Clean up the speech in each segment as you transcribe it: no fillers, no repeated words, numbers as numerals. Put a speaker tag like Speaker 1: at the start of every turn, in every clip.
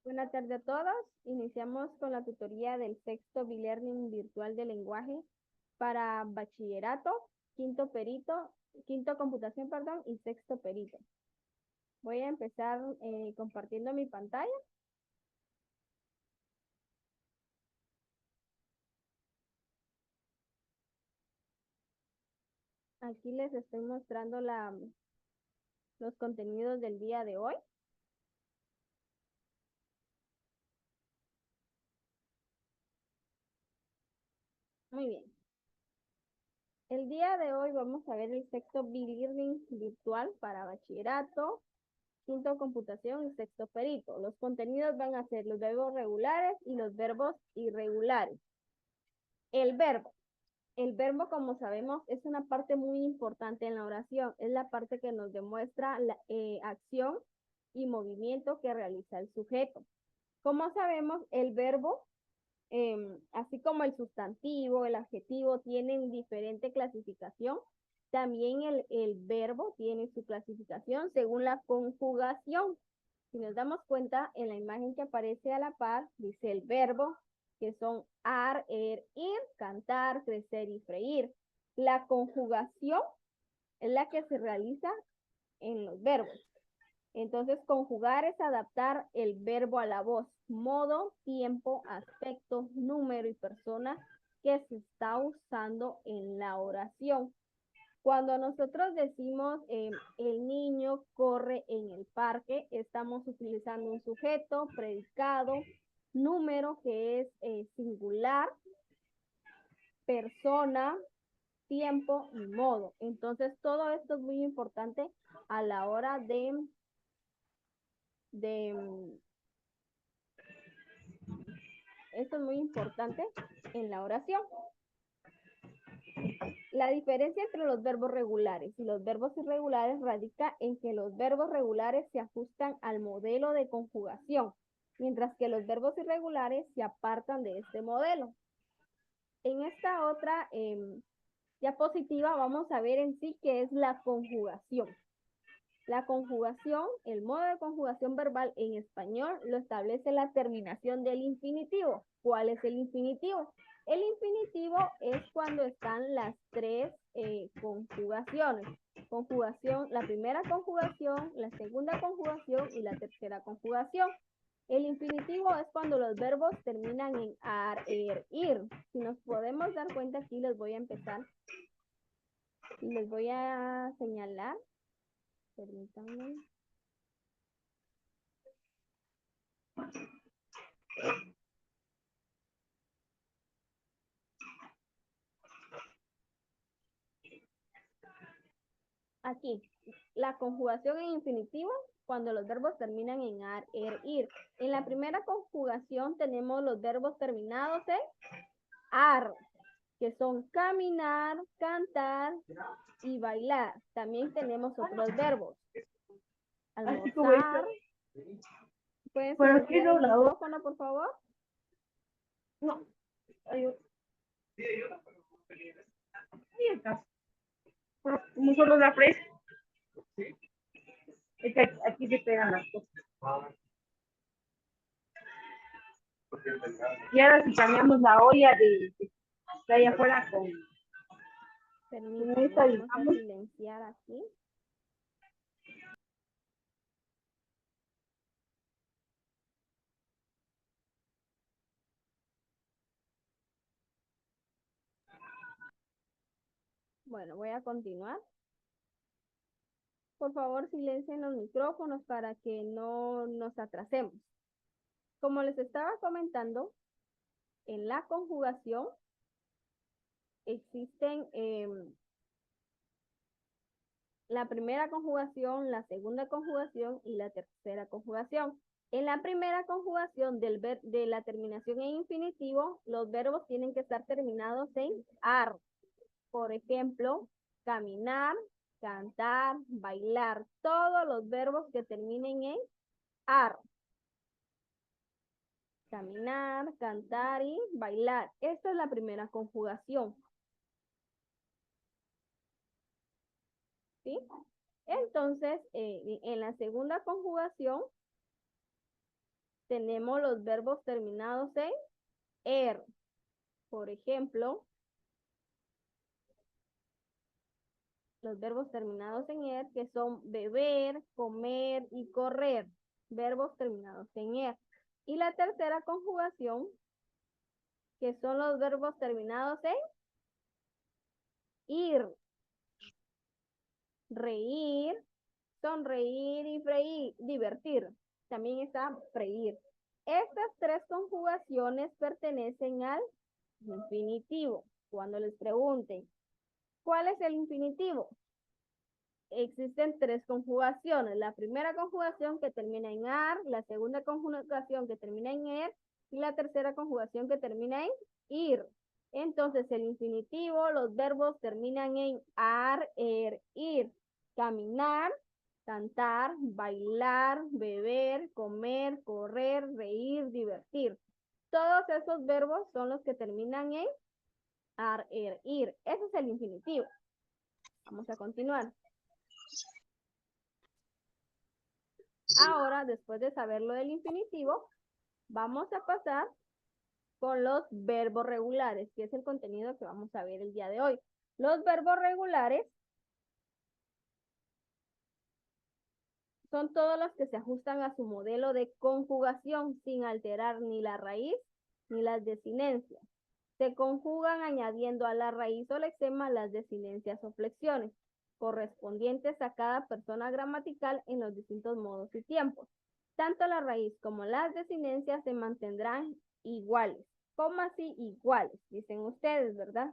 Speaker 1: Buenas tardes a todos. Iniciamos con la tutoría del sexto B-Learning virtual de lenguaje para bachillerato, quinto computación, perdón, y sexto perito. Voy a empezar compartiendo mi pantalla. Aquí les estoy mostrando los contenidos del día de hoy. Muy bien. El día de hoy vamos a ver el sexto B-Learning virtual para bachillerato, quinto computación y sexto perito. Los contenidos van a ser los verbos regulares y los verbos irregulares. El verbo. El verbo, como sabemos, es una parte muy importante en la oración. Es la parte que nos demuestra la acción y movimiento que realiza el sujeto. Como sabemos, el verbo, así como el sustantivo, el adjetivo, tienen diferente clasificación. También el verbo tiene su clasificación según la conjugación. Si nos damos cuenta, en la imagen que aparece a la par, dice el verbo, que son ar, ir, cantar, crecer y freír. La conjugación es la que se realiza en los verbos. Entonces, conjugar es adaptar el verbo a la voz, modo, tiempo, aspecto, número y persona que se está usando en la oración. Cuando nosotros decimos el niño corre en el parque, estamos utilizando un sujeto, predicado, número que es singular, persona, tiempo y modo. Entonces, todo esto es muy importante a la hora de esto es muy importante en la oración. La diferencia entre los verbos regulares y los verbos irregulares radica en que los verbos regulares se ajustan al modelo de conjugación, mientras que los verbos irregulares se apartan de este modelo. En esta otra diapositiva vamos a ver en sí qué es la conjugación. La conjugación, el modo de conjugación verbal en español lo establece la terminación del infinitivo. ¿Cuál es el infinitivo? El infinitivo es cuando están las tres conjugaciones. La primera conjugación, la segunda conjugación y la tercera conjugación. El infinitivo es cuando los verbos terminan en ar, ir. Si nos podemos dar cuenta, aquí les voy a empezar y les voy a señalar. Permítanme. Aquí, la conjugación en infinitivo cuando los verbos terminan en ar, ir. En la primera conjugación tenemos los verbos terminados en ar, que son caminar, cantar y bailar. También tenemos otros verbos. Almorzar. ¿Pueden silenciar el micrófono, por favor?
Speaker 2: No. Como solo la fresa. Es que aquí se pegan las cosas. Y ahora si cambiamos la olla de ahí afuera con...
Speaker 1: Permítanme, vamos a silenciar aquí. Bueno, voy a continuar. Por favor, silencien los micrófonos para que no nos atrasemos. Como les estaba comentando, en la conjugación existen la primera conjugación, la segunda conjugación y la tercera conjugación. En la primera conjugación de la terminación en infinitivo, los verbos tienen que estar terminados en ar. Por ejemplo, caminar, cantar, bailar. Todos los verbos que terminen en ar. Caminar, cantar y bailar. Esta es la primera conjugación. ¿Sí? Entonces, en la segunda conjugación tenemos los verbos terminados en er. Por ejemplo, los verbos terminados en er, que son beber, comer y correr. Verbos terminados en er. Y la tercera conjugación, que son los verbos terminados en ir. Reír, sonreír y freír, divertir. También está freír. Estas tres conjugaciones pertenecen al infinitivo. Cuando les pregunten, ¿cuál es el infinitivo? Existen tres conjugaciones. La primera conjugación que termina en ar, la segunda conjugación que termina en er y la tercera conjugación que termina en ir. Entonces, el infinitivo, los verbos terminan en ar, er, ir. Caminar, cantar, bailar, beber, comer, correr, reír, divertir. Todos esos verbos son los que terminan en ar, er, ir. Ese es el infinitivo. Vamos a continuar. Ahora, después de saber lo del infinitivo, vamos a pasar con los verbos regulares, que es el contenido que vamos a ver el día de hoy. Los verbos regulares son todos los que se ajustan a su modelo de conjugación sin alterar ni la raíz ni las desinencias. Se conjugan añadiendo a la raíz o lexema las desinencias o flexiones correspondientes a cada persona gramatical en los distintos modos y tiempos. Tanto la raíz como las desinencias se mantendrán iguales. ¿Cómo así iguales? Dicen ustedes, ¿verdad?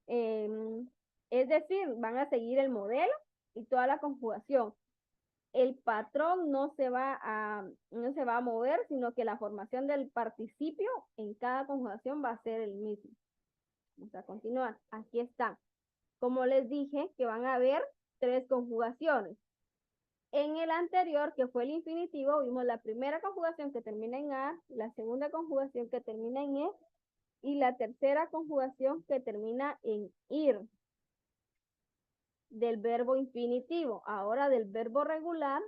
Speaker 1: Es decir, van a seguir el modelo y toda la conjugación. El patrón no se va a mover, sino que la formación del participio en cada conjugación va a ser el mismo. Vamos a continuar. Aquí están. Como les dije, que van a haber tres conjugaciones. En el anterior, que fue el infinitivo, vimos la primera conjugación que termina en a, la segunda conjugación que termina en e, y la tercera conjugación que termina en ir, del verbo infinitivo. Ahora del verbo regular,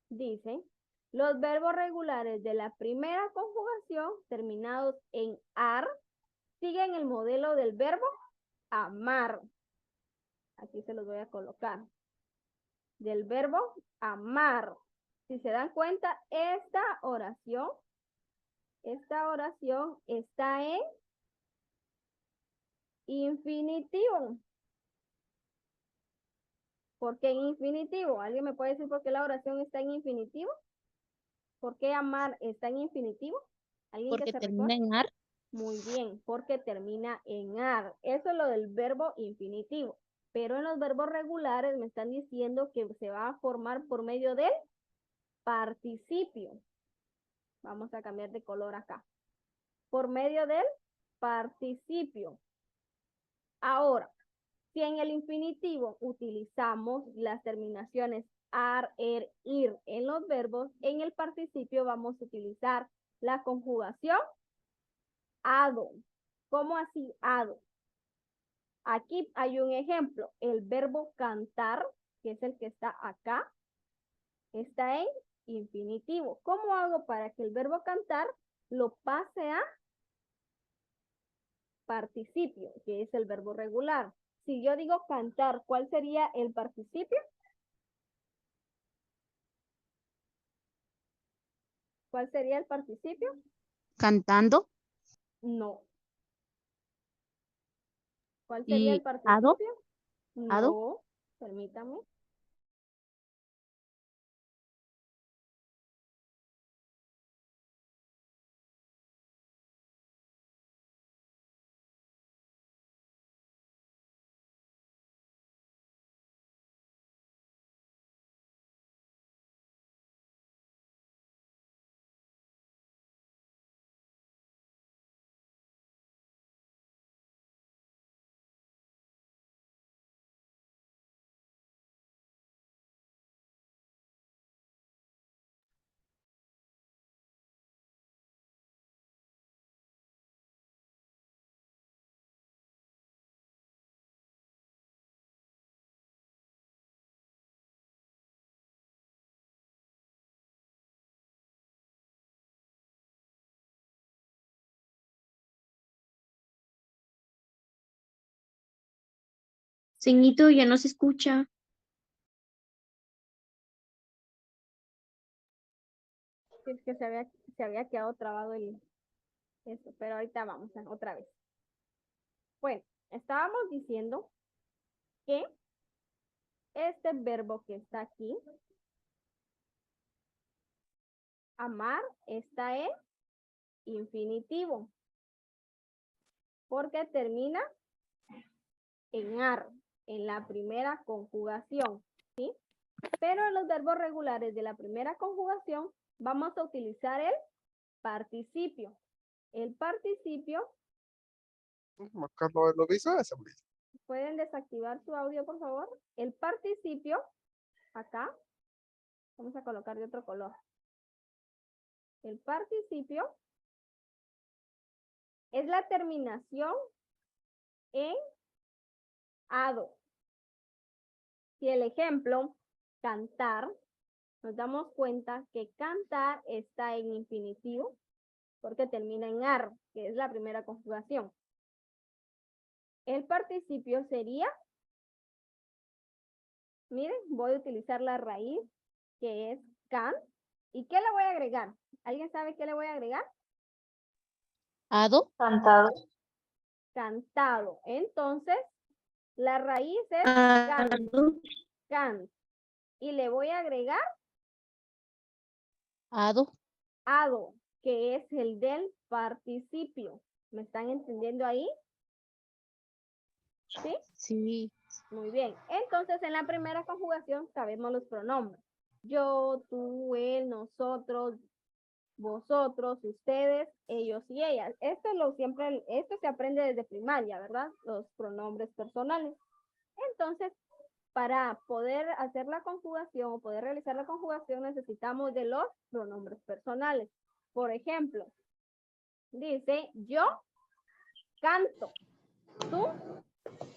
Speaker 1: dice, los verbos regulares de la primera conjugación, terminados en ar, siguen el modelo del verbo amar. Aquí se los voy a colocar. Del verbo amar. Si se dan cuenta, esta oración está en infinitivo. ¿Por qué en infinitivo? ¿Alguien me puede decir por qué la oración está en infinitivo? ¿Por qué amar está en infinitivo? ¿Alguien que
Speaker 3: Porque
Speaker 1: se
Speaker 3: termina
Speaker 1: recuerde?
Speaker 3: en ar.
Speaker 1: Muy bien, porque termina en ar. Eso es lo del verbo infinitivo. Pero en los verbos regulares me están diciendo que se va a formar por medio del participio. Vamos a cambiar de color acá. Por medio del participio. Ahora, si en el infinitivo utilizamos las terminaciones ar, er, ir en los verbos, en el participio vamos a utilizar la conjugación ado. ¿Cómo así ado? Aquí hay un ejemplo. El verbo cantar, que es el que está acá, está en infinitivo. ¿Cómo hago para que el verbo cantar lo pase a participio, que es el verbo regular? Si yo digo cantar, ¿cuál sería el participio? ¿Cuál sería el participio?
Speaker 3: Cantando.
Speaker 1: No. ¿Cuál sería el
Speaker 3: Y ado.
Speaker 1: participio?
Speaker 3: Ado.
Speaker 1: No. Permítame.
Speaker 4: Ceñito, ya no se escucha.
Speaker 1: Es que se había quedado trabado eso, pero ahorita vamos otra vez. Bueno, estábamos diciendo que este verbo que está aquí, amar, está en infinitivo, porque termina en ar, en la primera conjugación, ¿sí? Pero en los verbos regulares de la primera conjugación vamos a utilizar el participio. El participio,
Speaker 5: Carlos lo hizo esa.
Speaker 1: ¿pueden desactivar su audio, por favor? El participio, acá, vamos a colocar de otro color. El participio es la terminación en ado. Si el ejemplo, cantar, nos damos cuenta que cantar está en infinitivo porque termina en ar, que es la primera conjugación. El participio sería, miren, voy a utilizar la raíz, que es can. ¿Y qué le voy a agregar? ¿Alguien sabe qué le voy a agregar?
Speaker 3: Ado.
Speaker 2: Cantado.
Speaker 1: Cantado. Entonces, la raíz es can, can. Y le voy a agregar
Speaker 3: Ado.
Speaker 1: ado, que es el del participio. ¿Me están entendiendo ahí? ¿Sí?
Speaker 3: Sí.
Speaker 1: Muy bien. Entonces, en la primera conjugación sabemos los pronombres. Yo, tú, él, nosotros, vosotros, ustedes, ellos y ellas. Esto se aprende desde primaria, ¿verdad? Los pronombres personales. Entonces, para poder hacer la conjugación o poder realizar la conjugación necesitamos de los pronombres personales. Por ejemplo, dice, yo canto, tú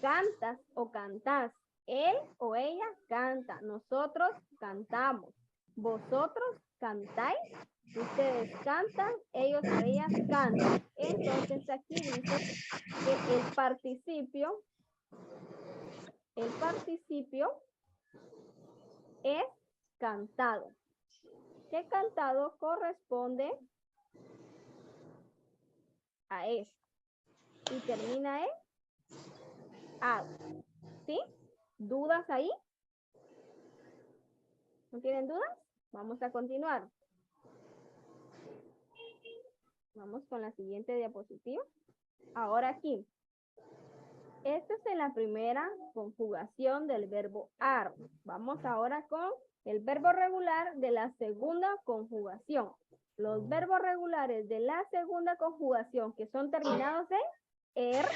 Speaker 1: cantas o cantás, él o ella canta, nosotros cantamos, vosotros cantáis, ustedes cantan, ellos o ellas cantan. Entonces aquí dice que el participio es cantado. Que cantado corresponde a esto y termina en ado. ¿Sí? ¿Dudas ahí? ¿No tienen dudas? Vamos a continuar. Vamos con la siguiente diapositiva. Ahora aquí. Esta es en la primera conjugación del verbo ar. Vamos ahora con el verbo regular de la segunda conjugación. Los verbos regulares de la segunda conjugación que son terminados en er,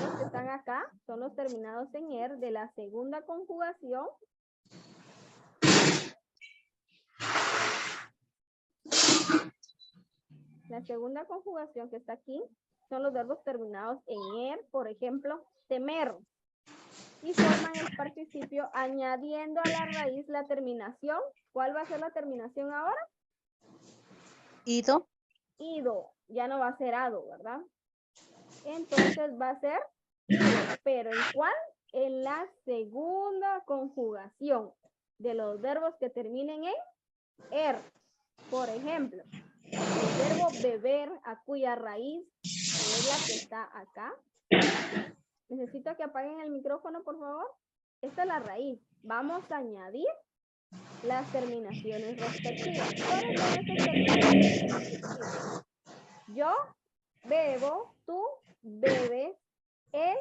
Speaker 1: los que están acá son los terminados en er de la segunda conjugación. La segunda conjugación que está aquí son los verbos terminados en er, por ejemplo, temer. Y forman el participio añadiendo a la raíz la terminación. ¿Cuál va a ser la terminación ahora?
Speaker 3: Ido.
Speaker 1: Ido. Ya no va a ser ado, ¿verdad? Entonces va a ser ido. ¿Pero en cuál? En la segunda conjugación de los verbos que terminen en er. Por ejemplo, el verbo beber, a cuya raíz es la que está acá. Necesito que apaguen el micrófono, por favor. Esta es la raíz. Vamos a añadir las terminaciones respectivas. ¿Cuáles son estas terminaciones respectivas? Yo bebo, tú bebes, él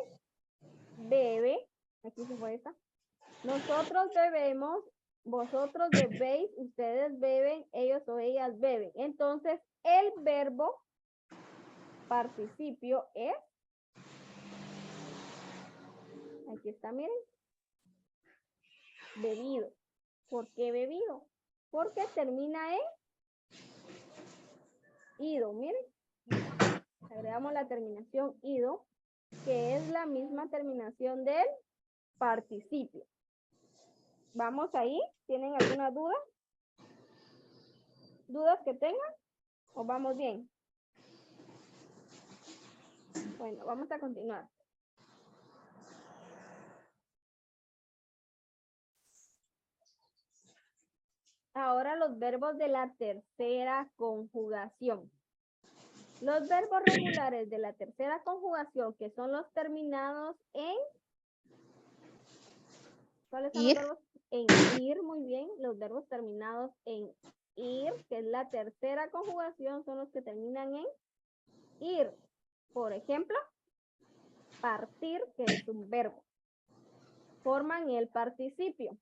Speaker 1: bebe. Aquí se fue esta. Nosotros bebemos, vosotros bebéis, ustedes beben, ellos o ellas beben. Entonces, el verbo participio es, aquí está, miren, bebido. ¿Por qué bebido? Porque termina en ido, miren. Agregamos la terminación ido, que es la misma terminación del participio. ¿Vamos ahí? ¿Tienen alguna duda? ¿Dudas que tengan? ¿O vamos bien? Bueno, vamos a continuar. Ahora los verbos de la tercera conjugación. Los verbos regulares de la tercera conjugación, que son los terminados en... ¿Cuáles son
Speaker 3: Ir.
Speaker 1: los verbos? En ir, muy bien. Los verbos terminados en ir, que es la tercera conjugación, son los que terminan en ir. Por ejemplo, partir, que es un verbo. Forman el participio.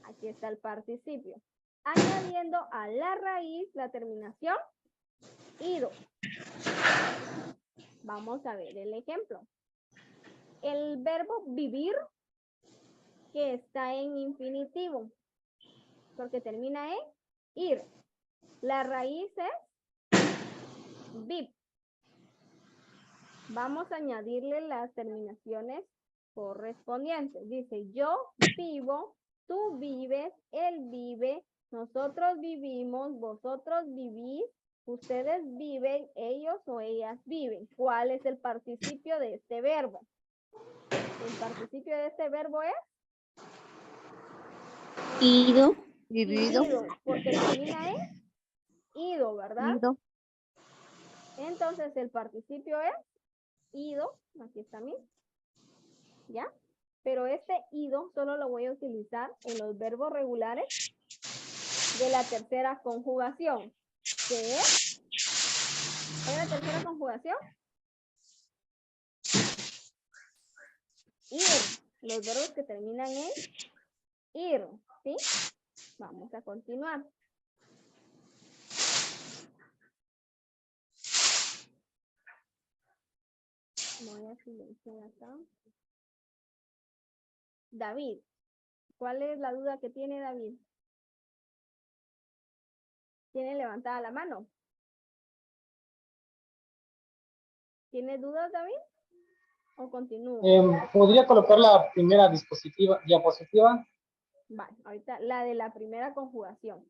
Speaker 1: Aquí está el participio. Añadiendo a la raíz la terminación ido. Vamos a ver el ejemplo. El verbo vivir, que está en infinitivo, porque termina en ir. La raíz es viv. Vamos a añadirle las terminaciones correspondientes. Dice, yo vivo, tú vives, él vive, nosotros vivimos, vosotros vivís, ustedes viven, ellos o ellas viven. ¿Cuál es el participio de este verbo? El participio de este verbo es
Speaker 4: Ido.
Speaker 3: Vivido.
Speaker 1: ido, porque termina en ido, ¿verdad?
Speaker 3: Ido.
Speaker 1: Entonces el participio es ido, aquí está mi, ¿ya? Pero este ido solo lo voy a utilizar en los verbos regulares de la tercera conjugación, que es, ¿cuál es la tercera conjugación? Ir, los verbos que terminan en ir, ¿sí? Vamos a continuar. Voy a silenciar acá. David, ¿cuál es la duda que tiene David? ¿Tiene levantada la mano? ¿Tiene dudas, David? ¿O continúo?
Speaker 6: ¿Podría colocar la primera diapositiva?
Speaker 1: Vale, ahorita la de la primera conjugación.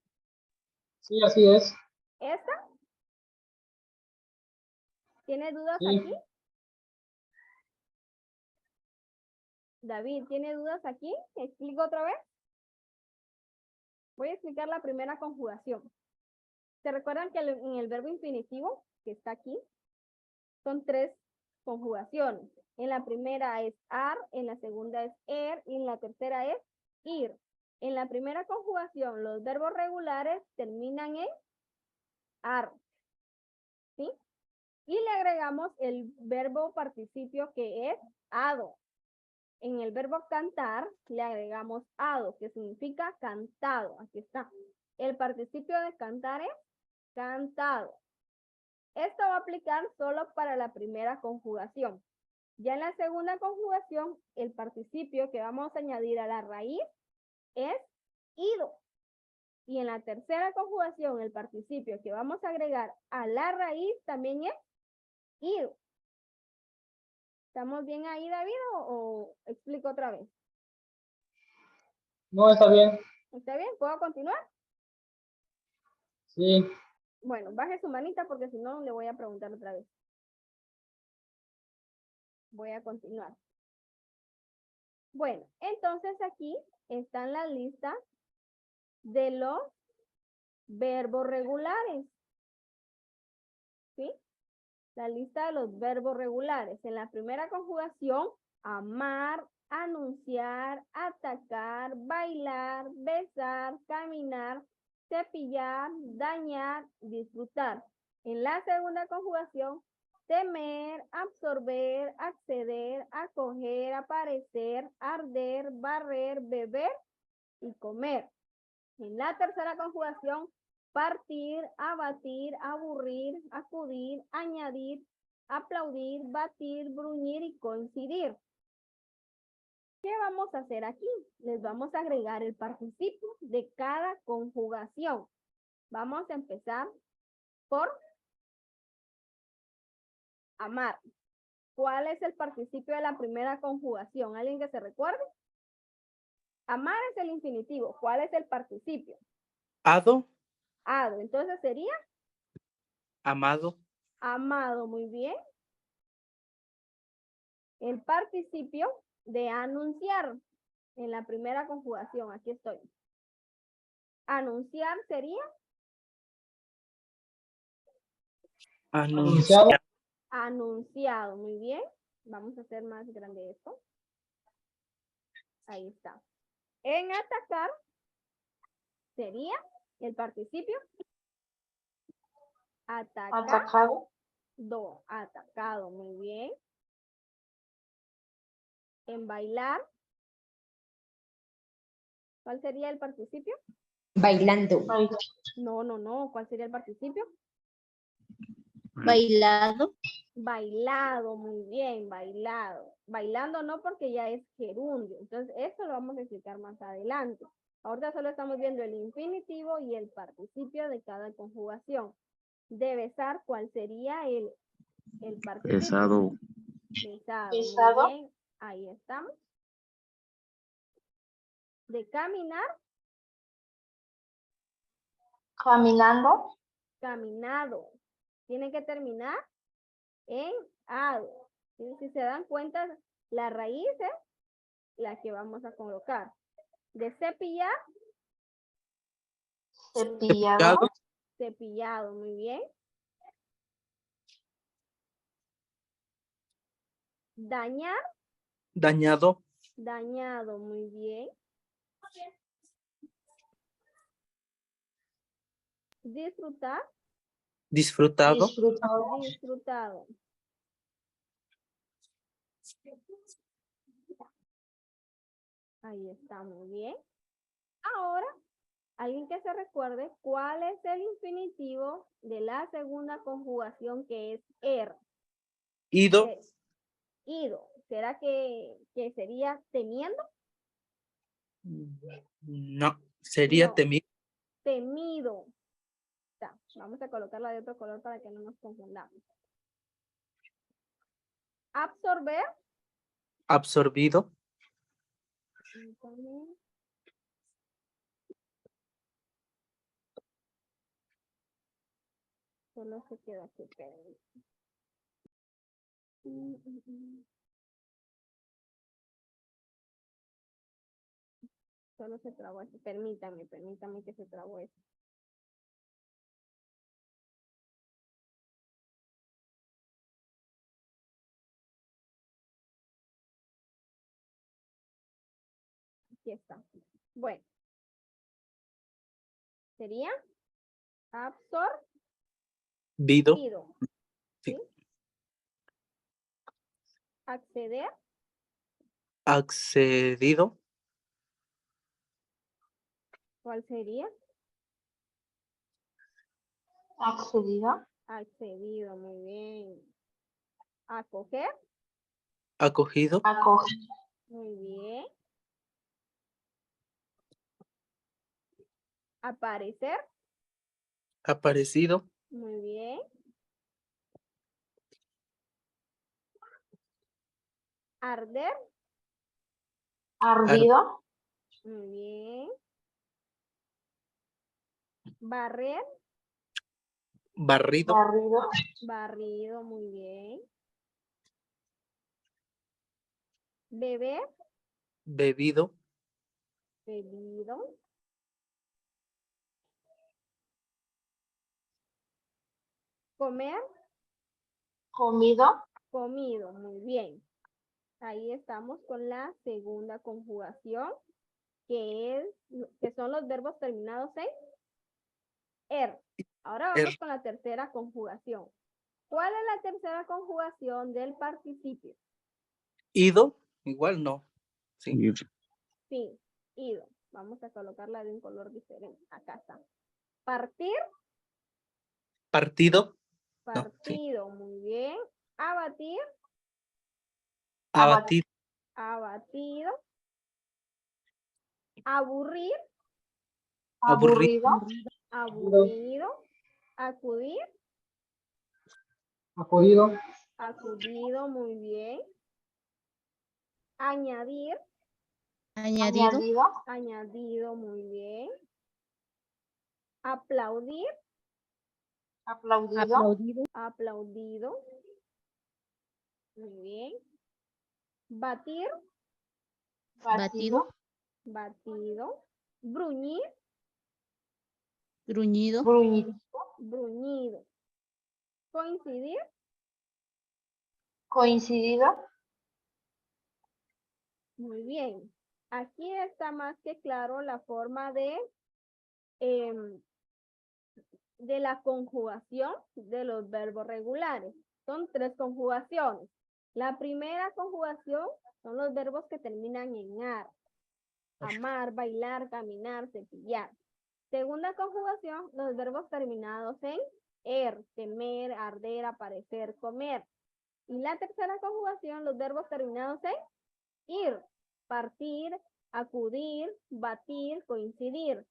Speaker 6: Sí, así es.
Speaker 1: ¿Esta? ¿Tiene dudas
Speaker 6: Sí.
Speaker 1: aquí? David, ¿tiene dudas aquí? ¿Explico otra vez? Voy a explicar la primera conjugación. ¿Se recuerdan que en el verbo infinitivo, que está aquí, son 3 conjugaciones? En la primera es ar, en la segunda es er y en la tercera es ir. En la primera conjugación, los verbos regulares terminan en ar, ¿sí? Y le agregamos el verbo participio que es ado. En el verbo cantar le agregamos ado, que significa cantado. Aquí está. El participio de cantar es cantado. Esto va a aplicar solo para la primera conjugación. Ya en la segunda conjugación, el participio que vamos a añadir a la raíz es ido. Y en la tercera conjugación, el participio que vamos a agregar a la raíz también es ido. ¿Estamos bien ahí, David, o explico otra vez?
Speaker 6: No, está bien.
Speaker 1: ¿Está bien? ¿Puedo continuar?
Speaker 6: Sí.
Speaker 1: Bueno, baje su manita porque si no le voy a preguntar otra vez. Voy a continuar. Bueno, entonces aquí están las listas de los verbos regulares. ¿Sí? La lista de los verbos regulares. En la primera conjugación, amar, anunciar, atacar, bailar, besar, caminar, cepillar, dañar, disfrutar. En la segunda conjugación, temer, absorber, acceder, acoger, aparecer, arder, barrer, beber y comer. En la tercera conjugación, partir, abatir, aburrir, acudir, añadir, aplaudir, batir, bruñir y coincidir. ¿Qué vamos a hacer aquí? Les vamos a agregar el participio de cada conjugación. Vamos a empezar por amar. ¿Cuál es el participio de la primera conjugación? ¿Alguien que se recuerde? Amar es el infinitivo. ¿Cuál es el participio?
Speaker 7: Ado.
Speaker 1: Ado. Entonces sería
Speaker 7: Amado.
Speaker 1: amado. Muy bien. El participio de anunciar en la primera conjugación. Aquí estoy. Anunciar sería
Speaker 6: Anunciado.
Speaker 1: anunciado. Muy bien. Vamos a hacer más grande esto. Ahí está. En atacar sería el participio. Atacar.
Speaker 2: Atacado.
Speaker 1: Atacado. Muy bien. En bailar. ¿Cuál sería el participio?
Speaker 4: Bailando.
Speaker 1: No. ¿Cuál sería el participio?
Speaker 4: Bailado.
Speaker 1: Bailado, muy bien, bailado. Bailando no porque ya es gerundio. Entonces, eso lo vamos a explicar más adelante. Ahorita solo estamos viendo el infinitivo y el participio de cada conjugación. De besar, ¿cuál sería el participio?
Speaker 3: Pesado.
Speaker 1: Besado.
Speaker 2: Besado.
Speaker 1: Muy bien, ahí estamos. De caminar,
Speaker 2: Caminando.
Speaker 1: caminado. Tiene que terminar en ado. ¿Sí? Si se dan cuenta, la raíz es la que vamos a colocar. De cepillar,
Speaker 2: Cepillado.
Speaker 1: cepillado, muy bien. Dañar,
Speaker 7: Dañado.
Speaker 1: dañado, muy bien. Disfrutar,
Speaker 7: Disfrutado.
Speaker 2: Disfrutado.
Speaker 1: disfrutado. Ahí está, muy bien. Ahora, alguien que se recuerde cuál es el infinitivo de la segunda conjugación que es er.
Speaker 7: Ido.
Speaker 1: Ido. ¿Será que sería temiendo?
Speaker 7: No. Sería
Speaker 1: No.
Speaker 7: temido.
Speaker 1: Temido. Está. Vamos a colocarla de otro color para que no nos confundamos. Absorber.
Speaker 7: Absorbido.
Speaker 1: Solo se queda aquí. Solo se trabó eso. Permítame que se trabó eso. Aquí está. Bueno. Sería
Speaker 7: Vido.
Speaker 1: absorbido.
Speaker 7: Sí.
Speaker 1: ¿Sí? Acceder.
Speaker 7: Accedido.
Speaker 1: ¿Cuál sería?
Speaker 2: Accedido.
Speaker 1: Accedido, muy bien. Acoger.
Speaker 7: Acogido.
Speaker 2: Acogido.
Speaker 1: Muy bien. Aparecer.
Speaker 7: Aparecido.
Speaker 1: Muy bien. Arder.
Speaker 2: Ardido.
Speaker 1: Muy bien. Barrer.
Speaker 7: Barrido.
Speaker 2: Barrido.
Speaker 1: Barrido, muy bien. Beber.
Speaker 7: Bebido.
Speaker 1: Bebido. Comer.
Speaker 2: Comido.
Speaker 1: Comido, muy bien. Ahí estamos con la segunda conjugación, que son los verbos terminados en er. Ahora vamos con la tercera conjugación. ¿Cuál es la tercera conjugación del participio?
Speaker 7: Ido. Igual no. Sí.
Speaker 3: Ir.
Speaker 1: Sí, ido. Vamos a colocarla de un color diferente. Acá está. Partir.
Speaker 7: Partido.
Speaker 1: Partido, muy bien. Abatir.
Speaker 7: Abatido.
Speaker 1: Abatido. Aburrir.
Speaker 7: Aburrido.
Speaker 2: Aburrido.
Speaker 1: Aburrido. Acudir.
Speaker 6: Acudido.
Speaker 1: Acudido, muy bien. Añadir.
Speaker 3: Añadido.
Speaker 2: Añadido.
Speaker 1: Añadido, muy bien. Aplaudir.
Speaker 2: Aplaudido.
Speaker 1: Aplaudido. Muy bien. Batir.
Speaker 2: Batido.
Speaker 1: Batido. Bruñir.
Speaker 3: Gruñido.
Speaker 2: Gruñido.
Speaker 1: Bruñido. Coincidir.
Speaker 2: Coincidido.
Speaker 1: Muy bien. Aquí está más que claro la forma de la conjugación de los verbos regulares. Son 3 conjugaciones. La primera conjugación son los verbos que terminan en ar. Amar, bailar, caminar, cepillar. Segunda conjugación, los verbos terminados en temer, arder, aparecer, comer. Y la tercera conjugación, los verbos terminados en ir, partir, acudir, batir, coincidir.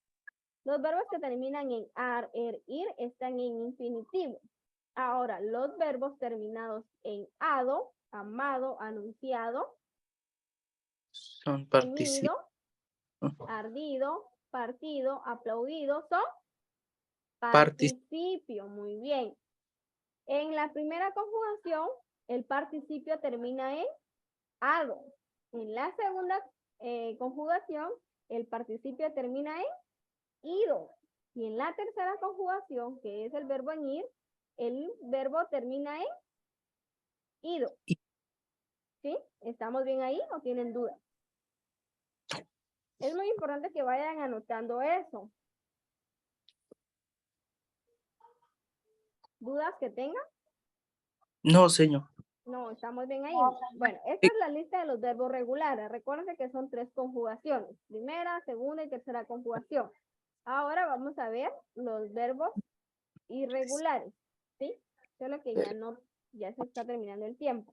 Speaker 1: Los verbos que terminan en ar, ir están en infinitivo. Ahora, los verbos terminados en ado, amado, anunciado,
Speaker 7: Son participios.
Speaker 1: temido, ardido, partido, aplaudido, son
Speaker 7: Partic-
Speaker 1: participio. Muy bien. En la primera conjugación, el participio termina en ado. En la segunda conjugación, el participio termina en ido. Y en la tercera conjugación, que es el verbo en ir, el verbo termina en ido. ¿Sí? ¿Estamos bien ahí o tienen dudas? Es muy importante que vayan anotando eso. ¿Dudas que tengan?
Speaker 7: No, señor.
Speaker 1: No, estamos bien ahí. Bueno, esta es la lista de los verbos regulares. Recuerden que son 3 conjugaciones. Primera, segunda y tercera conjugación. Ahora vamos a ver los verbos irregulares. ¿Sí? Solo que ya se está terminando el tiempo.